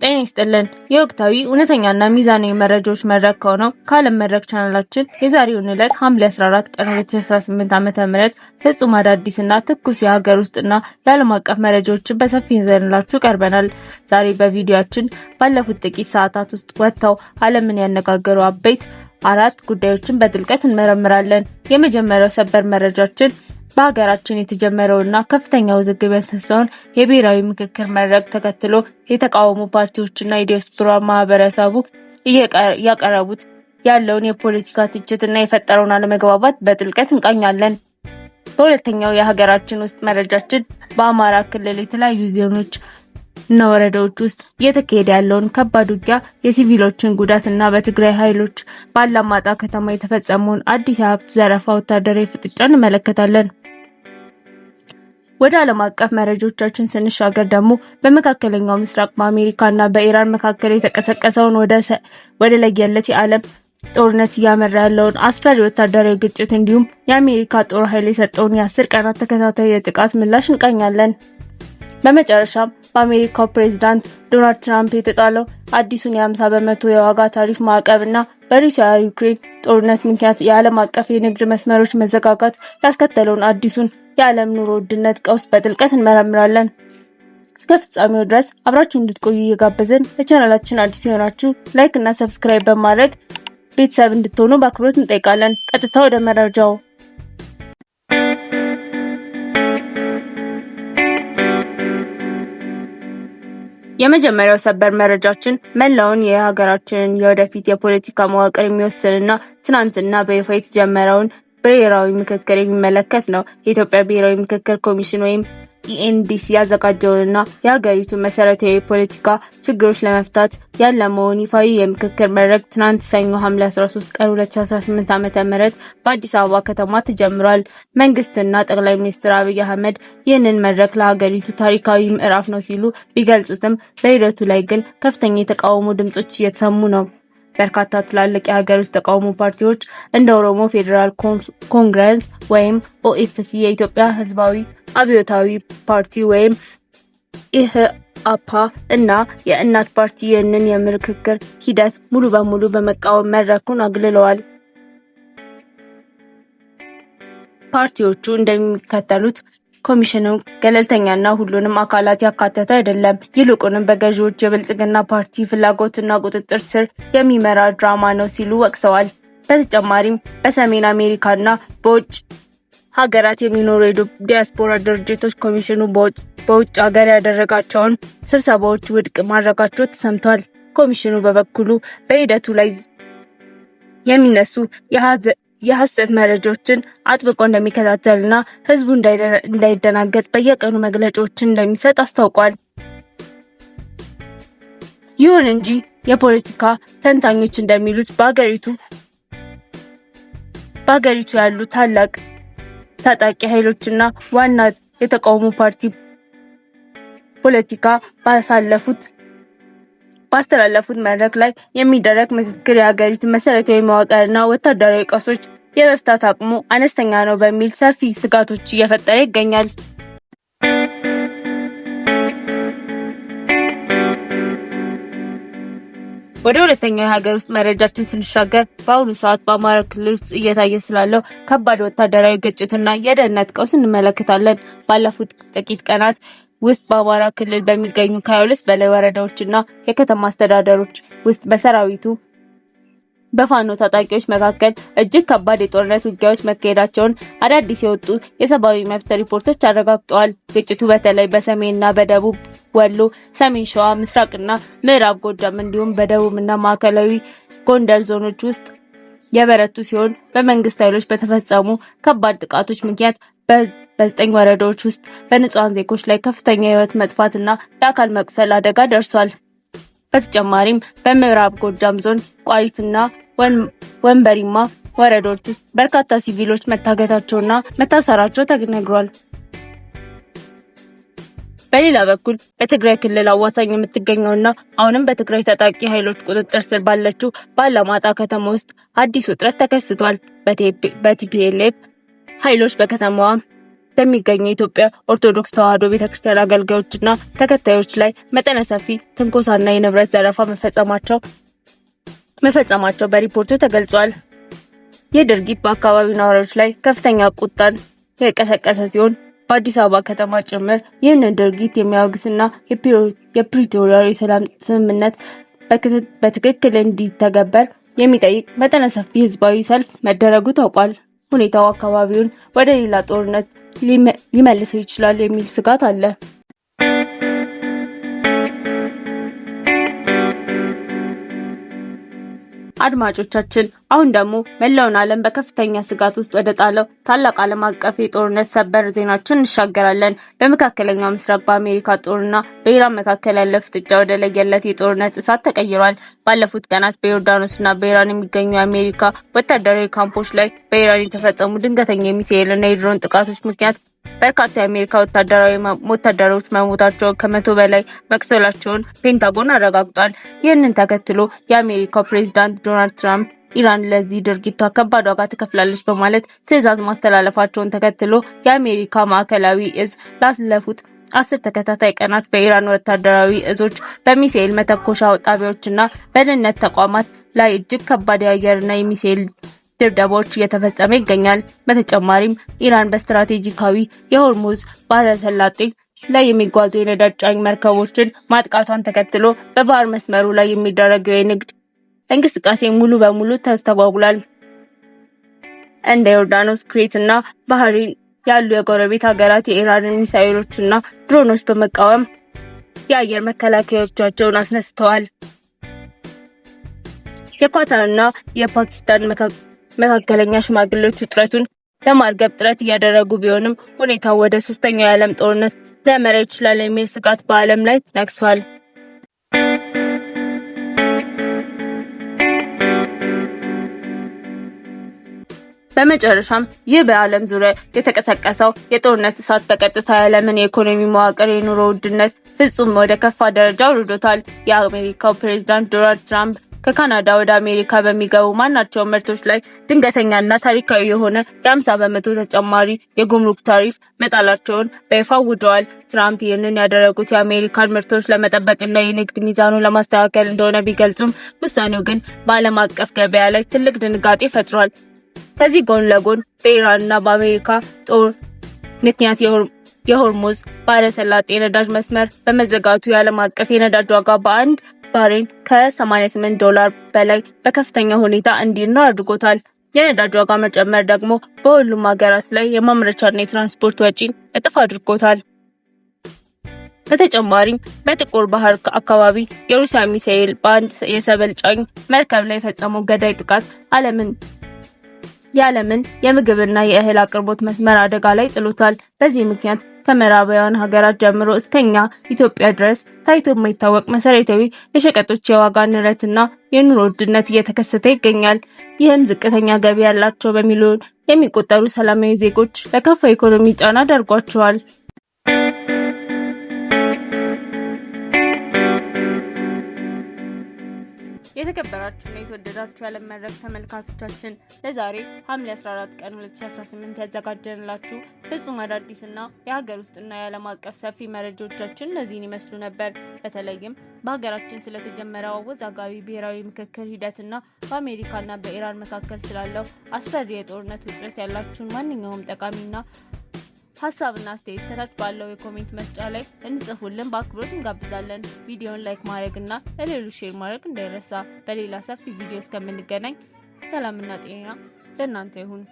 ጤና ይስጥልን። የወቅታዊ እውነተኛና ሚዛናዊ መረጃዎች መድረክ ከሆነው ከዓለም መድረክ ቻናላችን የዛሬውን ዕለት ሐምሌ 14 ቀን 2018 ዓ.ም ፍጹም አዳዲስና ትኩስ የሀገር ውስጥና የዓለም አቀፍ መረጃዎችን በሰፊ ይዘንላችሁ ቀርበናል። ዛሬ በቪዲዮአችን ባለፉት ጥቂት ሰዓታት ውስጥ ወጥተው ዓለምን ያነጋገሩ አበይት አራት ጉዳዮችን በጥልቀት እንመረምራለን። የመጀመሪያው ሰበር መረጃችን በሀገራችን የተጀመረውና ከፍተኛ ውዝግብ ያስነሳውን የብሔራዊ ምክክር መድረክ ተከትሎ የተቃዋሚ ፓርቲዎችና የዲያስፖራ ማህበረሰቡ እያቀረቡት ያለውን የፖለቲካ ትችትና የፈጠረውን አለመግባባት በጥልቀት እንቃኛለን። በሁለተኛው የሀገራችን ውስጥ መረጃችን በአማራ ክልል የተለያዩ ዞኖች እና ወረዳዎች ውስጥ እየተካሄደ ያለውን ከባድ ውጊያ፣ የሲቪሎችን ጉዳትና በትግራይ ኃይሎች ባላማጣ ከተማ የተፈጸመውን አዲስ የሀብት ዘረፋ፣ ወታደራዊ ፍጥጫ እንመለከታለን። ወደ ዓለም አቀፍ መረጃዎቻችን ስንሻገር ደግሞ በመካከለኛው ምስራቅ በአሜሪካና በኢራን መካከል የተቀሰቀሰውን ወደ ለየለት የዓለም ጦርነት እያመራ ያለውን አስፈሪ ወታደራዊ ግጭት እንዲሁም የአሜሪካ ጦር ኃይል የሰጠውን የ10 ቀናት ተከታታይ የጥቃት ምላሽ እንቃኛለን። በመጨረሻም በአሜሪካው ፕሬዝዳንት ዶናልድ ትራምፕ የተጣለው አዲሱን የ50 በመቶ የዋጋ ታሪፍ ማዕቀብና በሩሲያ ዩክሬን ጦርነት ምክንያት የዓለም አቀፍ የንግድ መስመሮች መዘጋጋት ያስከተለውን አዲሱን የዓለም ኑሮ ውድነት ቀውስ በጥልቀት እንመረምራለን። እስከ ፍጻሜው ድረስ አብራችሁ እንድትቆዩ እየጋበዝን ለቻናላችን አዲስ የሆናችሁ ላይክ እና ሰብስክራይብ በማድረግ ቤተሰብ እንድትሆኑ በአክብሮት እንጠይቃለን። ቀጥታ ወደ መረጃው። የመጀመሪያው ሰበር መረጃችን መላውን የሀገራችንን የወደፊት የፖለቲካ መዋቅር የሚወስንና ትናንትና በይፋ የተጀመረውን ብሔራዊ ምክክር የሚመለከት ነው። የኢትዮጵያ ብሔራዊ ምክክር ኮሚሽን ወይም ኢኤንዲሲ ያዘጋጀውንና የሀገሪቱ መሰረታዊ የፖለቲካ ችግሮች ለመፍታት ያለመውን ይፋዊ የምክክር መድረክ ትናንት ሰኞ ሐምሌ 13 ቀን 2018 ዓ.ም በአዲስ አበባ ከተማ ተጀምሯል። መንግስትና ጠቅላይ ሚኒስትር አብይ አህመድ ይህንን መድረክ ለሀገሪቱ ታሪካዊ ምዕራፍ ነው ሲሉ ቢገልጹትም በሂደቱ ላይ ግን ከፍተኛ የተቃውሞ ድምጾች እየተሰሙ ነው። በርካታ ትላልቅ የሀገር ውስጥ ተቃውሞ ፓርቲዎች እንደ ኦሮሞ ፌዴራል ኮንግረስ ወይም ኦኤፍሲ፣ የኢትዮጵያ ህዝባዊ አብዮታዊ ፓርቲ ወይም ኢህአፓ እና የእናት ፓርቲ ይህንን የምክክር ሂደት ሙሉ በሙሉ በመቃወም መድረኩን አግልለዋል። ፓርቲዎቹ እንደሚከተሉት ኮሚሽኑ ገለልተኛና ሁሉንም አካላት ያካተተ አይደለም፣ ይልቁንም በገዢዎች የብልጽግና ፓርቲ ፍላጎትና ቁጥጥር ስር የሚመራ ድራማ ነው ሲሉ ወቅሰዋል። በተጨማሪም በሰሜን አሜሪካና በውጭ ሀገራት የሚኖሩ የዲያስፖራ ድርጅቶች ኮሚሽኑ በውጭ ሀገር ያደረጋቸውን ስብሰባዎች ውድቅ ማድረጋቸው ተሰምቷል። ኮሚሽኑ በበኩሉ በሂደቱ ላይ የሚነሱ የሐሰት መረጃዎችን አጥብቆ እንደሚከታተልና ህዝቡ እንዳይደናገጥ በየቀኑ መግለጫዎችን እንደሚሰጥ አስታውቋል። ይሁን እንጂ የፖለቲካ ተንታኞች እንደሚሉት በሀገሪቱ ያሉ ታላቅ ታጣቂ ኃይሎችና ዋና የተቃውሞ ፓርቲ ፖለቲካ ባስተላለፉት መድረክ ላይ የሚደረግ ምክክር የሀገሪቱ መሰረታዊ መዋቅርና ወታደራዊ ቀውሶች የመፍታት አቅሙ አነስተኛ ነው በሚል ሰፊ ስጋቶች እየፈጠረ ይገኛል። ወደ ሁለተኛው የሀገር ውስጥ መረጃችን ስንሻገር በአሁኑ ሰዓት በአማራ ክልል ውስጥ እየታየ ስላለው ከባድ ወታደራዊ ግጭትና የደህንነት ቀውስ እንመለከታለን። ባለፉት ጥቂት ቀናት ውስጥ በአማራ ክልል በሚገኙ ከ22 በላይ ወረዳዎችና የከተማ አስተዳደሮች ውስጥ በሰራዊቱ በፋኖ ታጣቂዎች መካከል እጅግ ከባድ የጦርነት ውጊያዎች መካሄዳቸውን አዳዲስ የወጡ የሰብአዊ መብት ሪፖርቶች አረጋግጠዋል። ግጭቱ በተለይ በሰሜንና በደቡብ ወሎ፣ ሰሜን ሸዋ፣ ምስራቅና ምዕራብ ጎጃም እንዲሁም በደቡብና ማዕከላዊ ጎንደር ዞኖች ውስጥ የበረቱ ሲሆን በመንግስት ኃይሎች በተፈጸሙ ከባድ ጥቃቶች ምክንያት በ9 ወረዳዎች ውስጥ በንጹሃን ዜጎች ላይ ከፍተኛ የህይወት መጥፋትና የአካል መቁሰል አደጋ ደርሷል። በተጨማሪም በምዕራብ ጎጃም ዞን ቋሪትና ወንበሪማ ወረዳዎች ውስጥ በርካታ ሲቪሎች መታገታቸውና መታሰራቸው ተነግሯል። በሌላ በኩል በትግራይ ክልል አዋሳኝ የምትገኘውና አሁንም በትግራይ ታጣቂ ኃይሎች ቁጥጥር ስር ባለችው ባላማጣ ከተማ ውስጥ አዲስ ውጥረት ተከስቷል። በቲፒኤልኤፍ ኃይሎች በከተማዋ በሚገኙ የኢትዮጵያ ኦርቶዶክስ ተዋሕዶ ቤተክርስቲያን አገልጋዮችና ተከታዮች ላይ መጠነ ሰፊ ትንኮሳና የንብረት ዘረፋ መፈጸማቸው በሪፖርቱ ተገልጿል። ይህ ድርጊት በአካባቢው ነዋሪዎች ላይ ከፍተኛ ቁጣን የቀሰቀሰ ሲሆን በአዲስ አበባ ከተማ ጭምር ይህንን ድርጊት የሚያወግዝና የፕሪቶሪያ የሰላም ስምምነት በትክክል እንዲተገበር የሚጠይቅ መጠነ ሰፊ ህዝባዊ ሰልፍ መደረጉ ታውቋል። ሁኔታው አካባቢውን ወደ ሌላ ጦርነት ሊመልሰው ይችላል የሚል ስጋት አለ። አድማጮቻችን አሁን ደግሞ መላውን ዓለም በከፍተኛ ስጋት ውስጥ ወደ ጣለው ታላቅ ዓለም አቀፍ የጦርነት ሰበር ዜናችን እንሻገራለን። በመካከለኛው ምስራቅ በአሜሪካ ጦርና በኢራን መካከል ያለው ፍጥጫ ወደ ለየለት የጦርነት እሳት ተቀይሯል። ባለፉት ቀናት በዮርዳኖስና በኢራን የሚገኙ የአሜሪካ ወታደራዊ ካምፖች ላይ በኢራን የተፈጸሙ ድንገተኛ የሚሳኤልና የድሮን ጥቃቶች ምክንያት በርካታ የአሜሪካ ወታደሮች መሞታቸውን ከ100 በላይ መቁሰላቸውን ፔንታጎን አረጋግጧል። ይህንን ተከትሎ የአሜሪካው ፕሬዝዳንት ዶናልድ ትራምፕ ኢራን ለዚህ ድርጊቷ ከባድ ዋጋ ትከፍላለች በማለት ትዕዛዝ ማስተላለፋቸውን ተከትሎ የአሜሪካ ማዕከላዊ እዝ ላለፉት 10 ተከታታይ ቀናት በኢራን ወታደራዊ እዞች በሚሳኤል መተኮሻ ጣቢያዎችና በደህንነት ተቋማት ላይ እጅግ ከባድ የአየርና የሚሳኤል ድብደባዎች እየተፈጸመ ይገኛል። በተጨማሪም ኢራን በስትራቴጂካዊ የሆርሙዝ ባህረ ሰላጤ ላይ የሚጓዙ የነዳጅ ጫኝ መርከቦችን ማጥቃቷን ተከትሎ በባህር መስመሩ ላይ የሚደረገው የንግድ እንቅስቃሴ ሙሉ በሙሉ ተስተጓጉሏል። እንደ ዮርዳኖስ፣ ኩዌት እና ባህሬን ያሉ የጎረቤት ሀገራት የኢራንን ሚሳኤሎችና ድሮኖች በመቃወም የአየር መከላከያዎቻቸውን አስነስተዋል። የኳታርና የፓኪስታን መካከለኛ ሽማግሌዎች ውጥረቱን ለማርገብ ጥረት እያደረጉ ቢሆንም ሁኔታው ወደ ሶስተኛው የዓለም ጦርነት ሊያመራ ይችላል የሚል ስጋት በዓለም ላይ ነግሷል። በመጨረሻም ይህ በዓለም ዙሪያ የተቀሰቀሰው የጦርነት እሳት በቀጥታ የዓለምን የኢኮኖሚ መዋቅር የኑሮ ውድነት ፍጹም ወደ ከፋ ደረጃ አውርዶታል። የአሜሪካው ፕሬዝዳንት ዶናልድ ትራምፕ ከካናዳ ወደ አሜሪካ በሚገቡ ማናቸውም ምርቶች ላይ ድንገተኛና ታሪካዊ የሆነ የ50% ተጨማሪ የጉምሩክ ታሪፍ መጣላቸውን በይፋ አውጀዋል። ትራምፕ ይህንን ያደረጉት የአሜሪካን ምርቶች ለመጠበቅና የንግድ ሚዛኑን ለማስተካከል እንደሆነ ቢገልጹም ውሳኔው ግን በዓለም አቀፍ ገበያ ላይ ትልቅ ድንጋጤ ፈጥሯል። ከዚህ ጎን ለጎን በኢራንና በአሜሪካ ጦር ምክንያት የሆርሙዝ ባህረ ሰላጤ የነዳጅ መስመር በመዘጋቱ የዓለም አቀፍ የነዳጅ ዋጋ በአንድ ባሬል $88 በላይ በከፍተኛ ሁኔታ እንዲኖር አድርጎታል። የነዳጅ ዋጋ መጨመር ደግሞ በሁሉም ሀገራት ላይ የማምረቻና የትራንስፖርት ወጪን እጥፍ አድርጎታል። በተጨማሪም በጥቁር ባህር አካባቢ የሩሲያ ሚሳኤል በአንድ የሰብል ጫኝ መርከብ ላይ የፈጸመው ገዳይ ጥቃት የዓለምን የምግብና የእህል አቅርቦት መስመር አደጋ ላይ ጥሎታል። በዚህ ምክንያት ከምዕራባውያን ሀገራት ጀምሮ እስከኛ ኢትዮጵያ ድረስ ታይቶ የማይታወቅ መሰረታዊ የሸቀጦች የዋጋ ንረትና የኑሮ ውድነት እየተከሰተ ይገኛል። ይህም ዝቅተኛ ገቢ ያላቸው በሚሊዮን የሚቆጠሩ ሰላማዊ ዜጎች ለከፋ ኢኮኖሚ ጫና ዳርጓቸዋል። የተከበራችሁና የተወደዳችሁ የዓለም መድረክ ተመልካቾቻችን ለዛሬ ሐምሌ 14 ቀን 2018 ያዘጋጀንላችሁ ፍጹም አዳዲስና የሀገር ውስጥና የዓለም አቀፍ ሰፊ መረጃዎቻችን እነዚህን ይመስሉ ነበር። በተለይም በሀገራችን ስለተጀመረው አወዛጋቢ ብሔራዊ ምክክር ሂደትና በአሜሪካና በኢራን መካከል ስላለው አስፈሪ የጦርነት ውጥረት ያላችሁን ማንኛውም ጠቃሚና ሀሳብና አስተያየት ከታች ባለው የኮሜንት መስጫ ላይ እንጽፉልን በአክብሮት እንጋብዛለን። ቪዲዮን ላይክ ማድረግና ለሌሎች ሼር ማድረግ እንዳይረሳ። በሌላ ሰፊ ቪዲዮ እስከምንገናኝ ሰላምና ጤና ለእናንተ ይሁን።